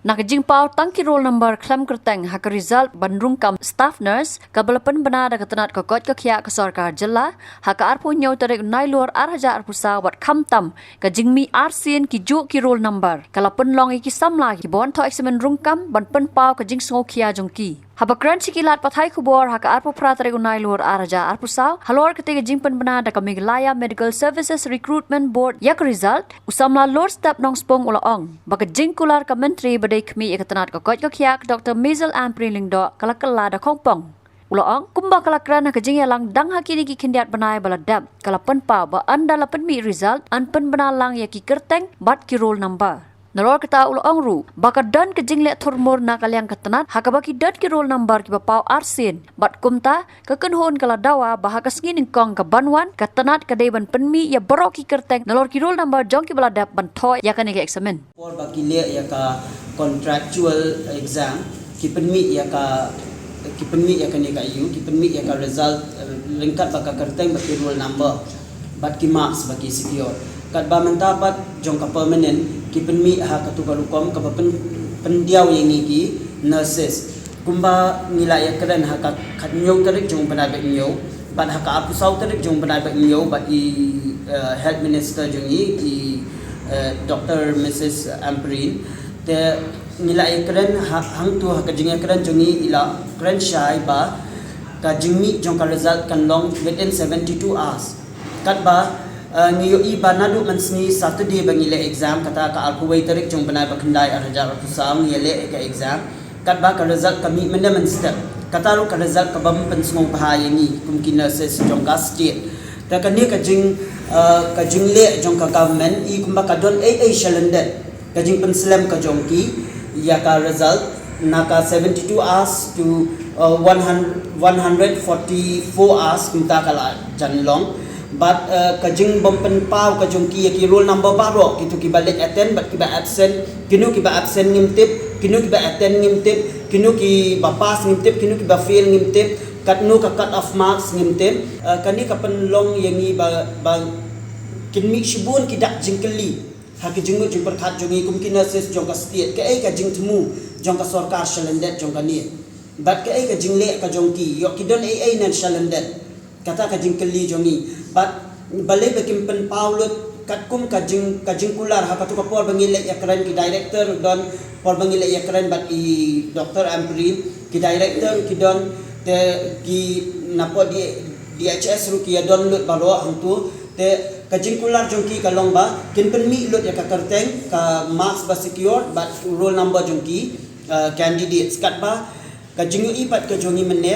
Nakajing pau tangki roll number klam kerteng hak result bandrung kam staff nurse kabalapan benar da ketenat kokot kekhia ke sarkar jilla hak arpu nyau tarik nailur arhaja arpusa wat khamtam kajing mi arsin ki ju ki roll number kalapan long iki samla ki bon tho examen rungkam ban pen pau kajing sngo khia jongki habakran sikilat pathai kubor hak arpu pratare nailur arhaja arpusa halor kete kajing pen benar da kamiglaya medical services recruitment board yak result usamla lord step nong spong ulaong bakajing kular ka menteri kami ikatanat kokot kokyak Dr. Mizel Amprilingdo kalakala da kongpong. Uloong kumba kalakran kajing yalang dang hakini ki kindiat banai baladap kalapan pa ba anda lapan mi result anpen benalang ya ki kerteng bat ki roll number. Naror kata uloong ru baka dan kajing le thurmur na kalyang katanat hakabaki dat ki roll number ki bapau arsin bat kumta kekenhon kala dawa bahakas ngining kong ka banwan katanat kadai ban penmi ya borok ki kerteng nalor ki roll number jong ki baladap ban thoy ya kan examen. Por baki le ya ka contractual exam kipenmi ya ka ni ka yu kipenmi ya ka result lengkap baka kerteng baki roll number bat ki marks baki secure kat ba mentapat jong ka permanent kipenmi ha ka tu kalukom ka pendiaw yang iki nurses kumba ngila ya keren ha ka nyau tarik jong panai bak nyau bat ha ka apu sau tarik jong panai bak nyau bat i health minister jong i Dr. Mrs. Amprin te nila ekran hang tu kajing ekran jongi ila kran shai ba kajing jong ka result kan long within 72 hours kat ba ngiyo i banadu mansni Saturday bangile exam kata ka alpu wai tarik jong banai bakandai arja pusam yele ka exam kat ba ka result kami menemen step kata ru ka result ka bam pensung bahaya ni kumkin nurses jong ka state ta kani kajing le jong ka government i kumba ka don ai shalandet kajing penslam ka jongki ya ka result naka 72 hours to 144 hours kumta kala janlong but kajing bompen pau ka jongki ya ki roll number baro kitu ki balik attend but ki ba absent kinu ki ba absent ngimtip kinu ki ba attend ngimtip kinu ki ba pass ngimtip kinu ki ba fail ngimtip katnu ka cut off marks ngimtip kani ka penlong yangi ba kinmi shibun ki dak jingkeli hak jingmu jing perkhat jongi kumkin nurses jong ka state ke ai ka jing temu jong ka sarkar shalandet jong ka ni bat ke ai ka jing le ka jongki yo kidon ai nan shalandet kata ka jing keli jongi bat bale bekim pen paulut katkum ka jing kular hak tu ka por bangile yakran ki director don por bangile yakran bat i Dr. Amprin ki director ki don te ki napo di DHS ru ki don lut baro hang tu te kajing kular jongki kalong ba kin penmi lut ya ka kerteng ka marks ba secure but roll number jongki candidates kat ba kajing i pat ka jongi menne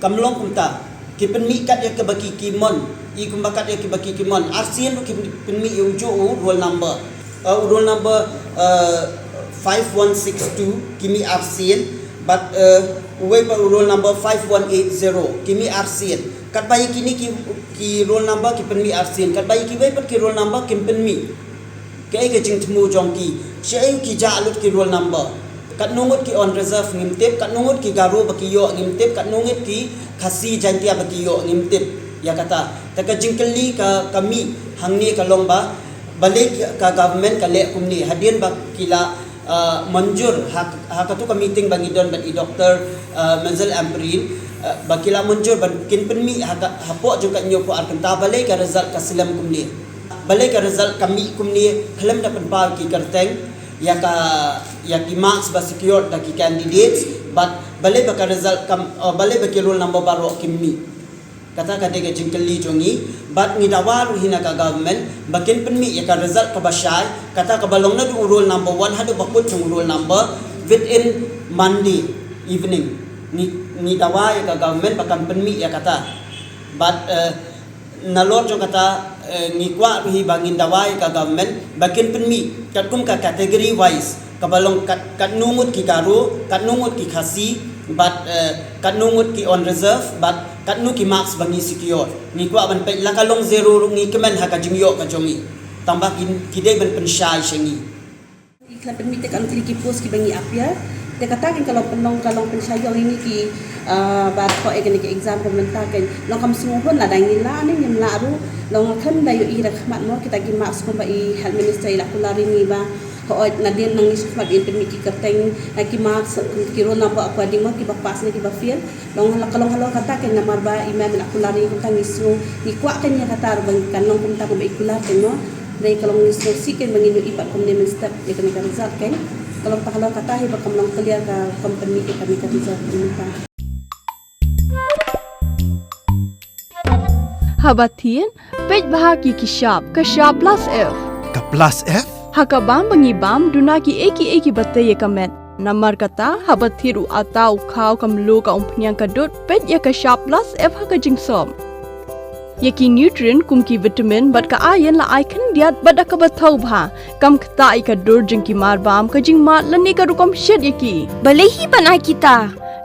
kamlong kumta ki penmi kat ya ka baki kimon i kumba kat ya ki baki kimon arsian ki penmi ujo roll number 5162 kimi arsian but we pa roll number 5180 kimi arsian kat bayi kini ki roll number ki penmi arsin kat bayi ki we pat ki roll number kim penmi ke ke jing temu jongki shei ki ja alut ki roll number kat nungut ki on reserve ngimtip kat nungut ki garu baki yo ngimtip kat nungut ki khasi jantia baki yo ngimtip ya kata ta ka jing keli ka kami hangni ka lomba balik ka government ka le kumni hadin ba kila manjur hak tu ka meeting bangidon bat i Dr. Mizel Amprin bakila munjur kin penmi hapo juga nyopo akan tabalai ka result ka silam kumni balai ka result kami kumni khalam dapat pa ki kerteng ya ki marks ba secure da ki candidates but balai ba ka result balai ba ki roll number baro kimmi kata ka de jingkeli jongi but ngidawar hina ka government bakin penmi ya ka result ka basyai kata ka balong na du roll number 1 hadu bakut chung roll number within Monday evening ni dawa ya ka government bakam penmi ya kata but nalor jong kata ngikwa hi bangin dawa ya ka government bakin penmi katkum ka category wise kabalong kat nungut ki karu kat nungut ki khasi but kat nungut ki on reserve but kat nu ki marks bangi secure ngikwa ban pe lakalong zero ngi kemen ha ka jingyo ka jongi tambah kidai ban pensyai shengi iklan penmi te kan ki post ki bangi apya dia katakan kalau pensayang ini ki bat ko egani ki exam pementakan long kam sumuhon la dangin la ni nyam la ru long kan dayo ira khmat mo kita ki marks ko ba i health minister ila kulari ni ba hooj na din nang isuk mag intermit ki kerteng na ki marks ki ro na ba apa di mo ki ba pas ni ki ba fiel long kalong halo kata ken na marba imam na kulari ko tang isu ni kwa ken ya kata bang kanong kum tang ba ikular ken no dai kalong isu si ken manginu ipat kom step ya ken ka result ken kalong ta kalong kata hi ba kam long clear ka company ki kami ka result ni ka Habatin, pej bahagi ki sharp plus F. Ka plus F? Hakabam bangibam duna ki eki batte ye kamet. Namar kata habathiru atau khau kamlu ka umpnyang kadut pej ya ka sharp plus F haka jingsom. Yaki nutrient kum ki vitamin bat ka iron la icon diat bat ka bathau bha kam kta I ka dur jing ki mar bam ka jing mat lani ka rukom shed yaki. Balehi panai kita.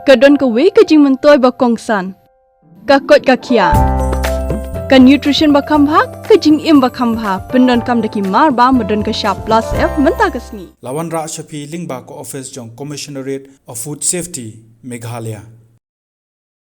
Kadon ka we ka jing mentoy ba kongsan. Ka kot ka kia. Ka nutrition bakam bha ka jing im bakam bha pendon kam daki mar ba madon ka sharp plus F menta kasni Lawan Ra Shafi Lingba ko office jong Commissionerate of Food Safety Meghalaya.